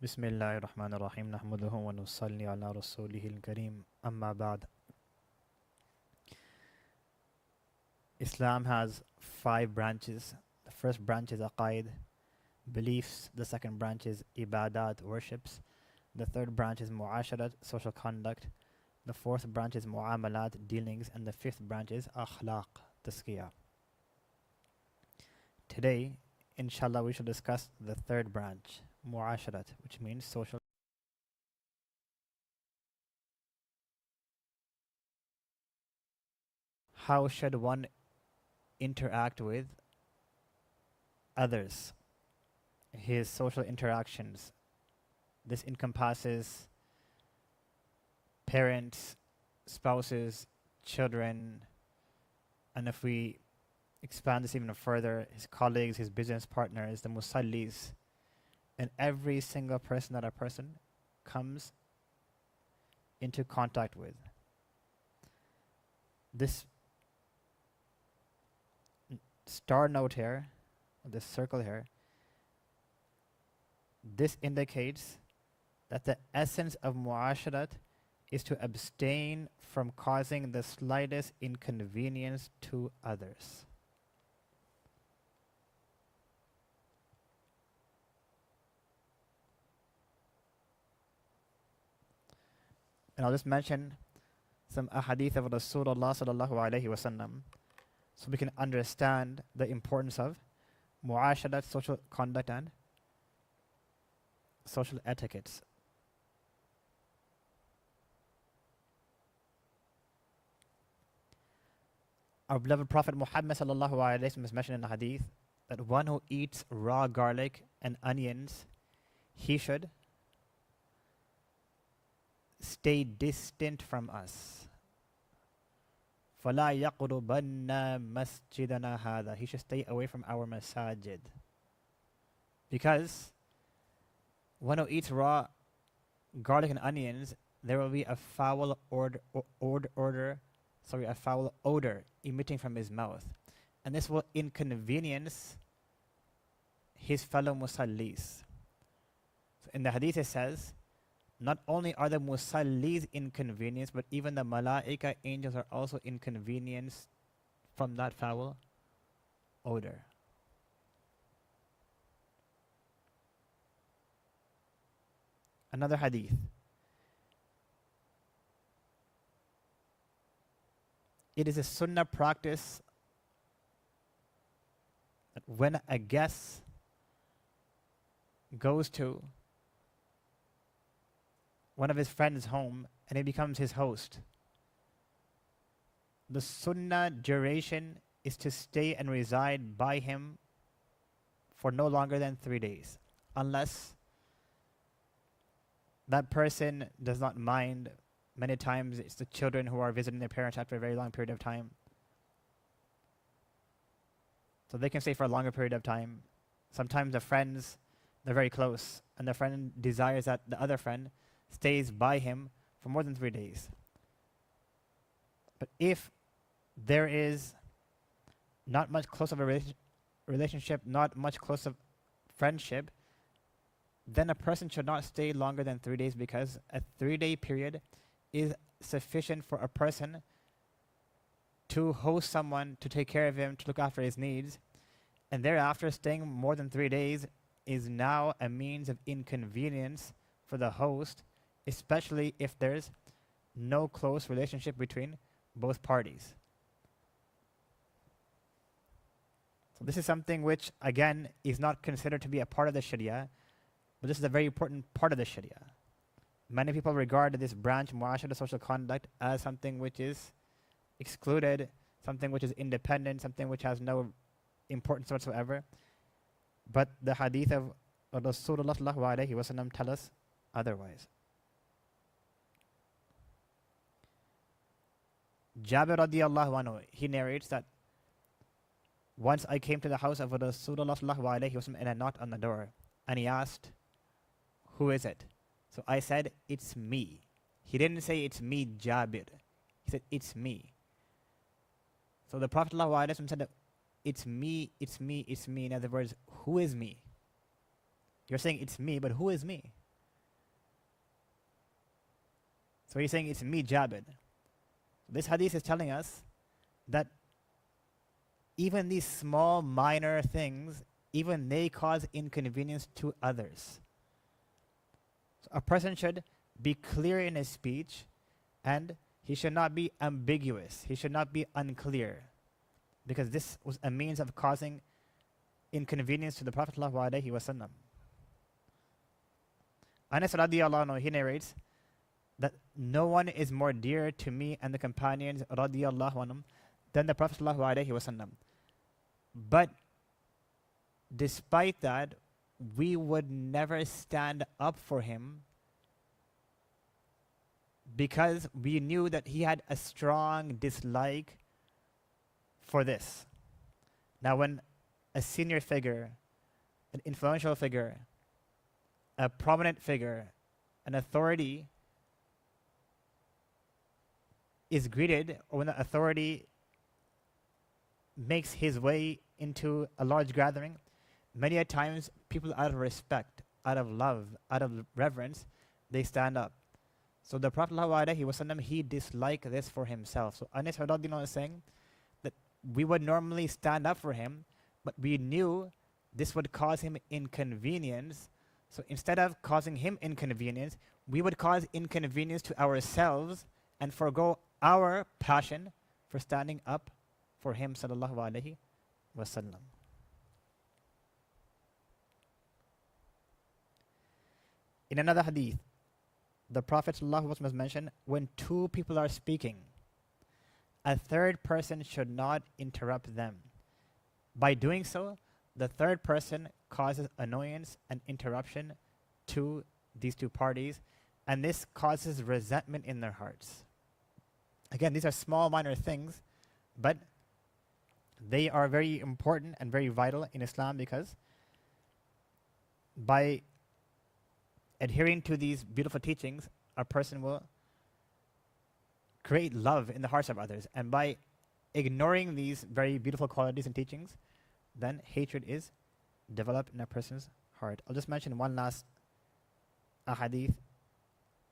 بسم الله الرحمن الرحيم نحمده ونصلي على رسوله الكريم أما بعد. Islam has 5 branches. The first branch is aqaid, beliefs. The second branch is ibadat, worships. The third branch is muasharat, social conduct. The fourth branch is muamalat, dealings. And the fifth branch is akhlaq, tazkiyah. Today, inshallah, we shall discuss the third branch, muasharat, which means social. How should one interact with others? His social interactions. This encompasses parents, spouses, children, and if we expand this even further, his colleagues, his business partners, the musallis, and every single person that a person comes into contact with. This star note here, this circle here, this indicates that the essence of muasharat is to abstain from causing the slightest inconvenience to others. And I'll just mention some ahadith of Rasulullah sallallahu alayhi wasallam so we can understand the importance of muasharat, social conduct and social etiquettes. Our beloved Prophet Muhammad sallallahu alayhi wa sallam is mentioned in the hadith that one who eats raw garlic and onions, he should stay distant from us. فَلَا يَقْرُبَنَّ مَسْجِدَنَا هَذَا. He should stay away from our masajid. Because one who eats raw garlic and onions, there will be a foul a foul odor emitting from his mouth. And this will inconvenience his fellow musallis. So in the hadith it says, not only are the musallis inconvenienced, but even the malaika angels are also inconvenienced from that foul odor. Another hadith. It is a sunnah practice that when a guest goes to one of his friends' home and he becomes his host, the sunnah duration is to stay and reside by him for no longer than 3 days, unless that person does not mind. Many times it's the children who are visiting their parents after a very long period of time. So they can stay for a longer period of time. Sometimes the friends, they're very close, and the friend desires that the other friend stays by him for more than 3 days. But if there is not much close of a relationship, not much close of friendship, then a person should not stay longer than 3 days, because a 3-day period is sufficient for a person to host someone, to take care of him, to look after his needs. And thereafter, staying more than 3 days is now a means of inconvenience for the host, especially if there's no close relationship between both parties. So this is something which, again, is not considered to be a part of the Sharia, but this is a very important part of the Sharia. Many people regard this branch, muasharat, social conduct, as something which is excluded, something which is independent, something which has no importance whatsoever. But the hadith of Rasulullah sallallahu alayhi wa sallam tell us otherwise. Jabir radiyallahu anhu, he narrates that once I came to the house of Rasulullah sallallahu alayhi wa sallam and I knocked on the door, and he asked, "Who is it?" So I said, "It's me." He didn't say, "It's me, Jabir." He said, "It's me." So the Prophet ﷺ said, "It's me, it's me, it's me." In other words, who is me? You're saying it's me, but who is me? So he's saying it's me, Jabir. This hadith is telling us that even these small, minor things, even they cause inconvenience to others. So a person should be clear in his speech, and he should not be ambiguous. He should not be unclear, because this was a means of causing inconvenience to the Prophet ﷺ. Anas radiallahu anhu, he narrates that no one is more dear to me and the companions radiallahu anhum than the Prophet ﷺ. But despite that, we would never stand up for him because we knew that he had a strong dislike for this. Now, when a senior figure, an influential figure, a prominent figure, an authority is greeted, or when the authority makes his way into a large gathering, many a times people, out of respect, out of love, out of reverence, they stand up. So the Prophet ﷺ, he disliked this for himself. So Anas is saying that we would normally stand up for him, but we knew this would cause him inconvenience. So instead of causing him inconvenience, we would cause inconvenience to ourselves and forego our passion for standing up for him, sallallahu alaihi wasallam. In another hadith, the Prophet sallallahu alaihi wasallam has mentioned, when two people are speaking, a third person should not interrupt them. By doing so, the third person causes annoyance and interruption to these two parties, and this causes resentment in their hearts. Again, these are small, minor things, but they are very important and very vital in Islam, because by adhering to these beautiful teachings, a person will create love in the hearts of others. And by ignoring these very beautiful qualities and teachings, then hatred is developed in a person's heart. I'll just mention one last hadith,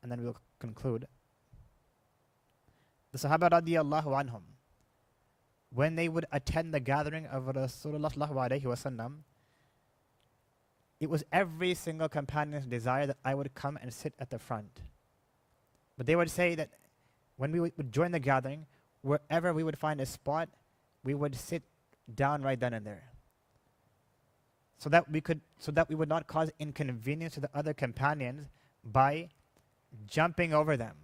and then we'll conclude. The Sahaba radiallahu anhum, when they would attend the gathering of Rasulullah sallallahu alaihi wasallam, it was every single companion's desire that I would come and sit at the front. But they would say that when we would join the gathering, wherever we would find a spot, we would sit down right then and there, so that we would not cause inconvenience to the other companions by jumping over them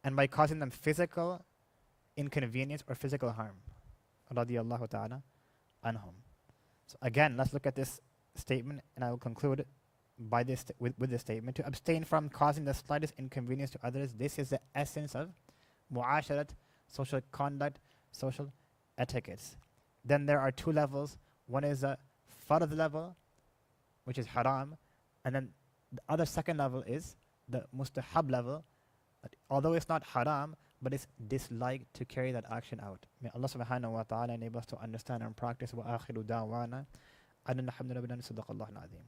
and by causing them physical inconvenience or physical harm. Radiyallahu ta'ala anhum. So again, let's look at this statement, and I will conclude by this with this statement: to abstain from causing the slightest inconvenience to others. This is the essence of mu'asharat, social conduct, social etiquettes. Then there are two levels. One is a fard level, which is haram, and then the other second level is the mustahab level, that although it's not haram, but it's disliked to carry that action out. May Allah subhanahu wa ta'ala enable us to understand and practice. Wa akhiru da'wana. Adna alhamdulillah, sadaqallahu al-azim.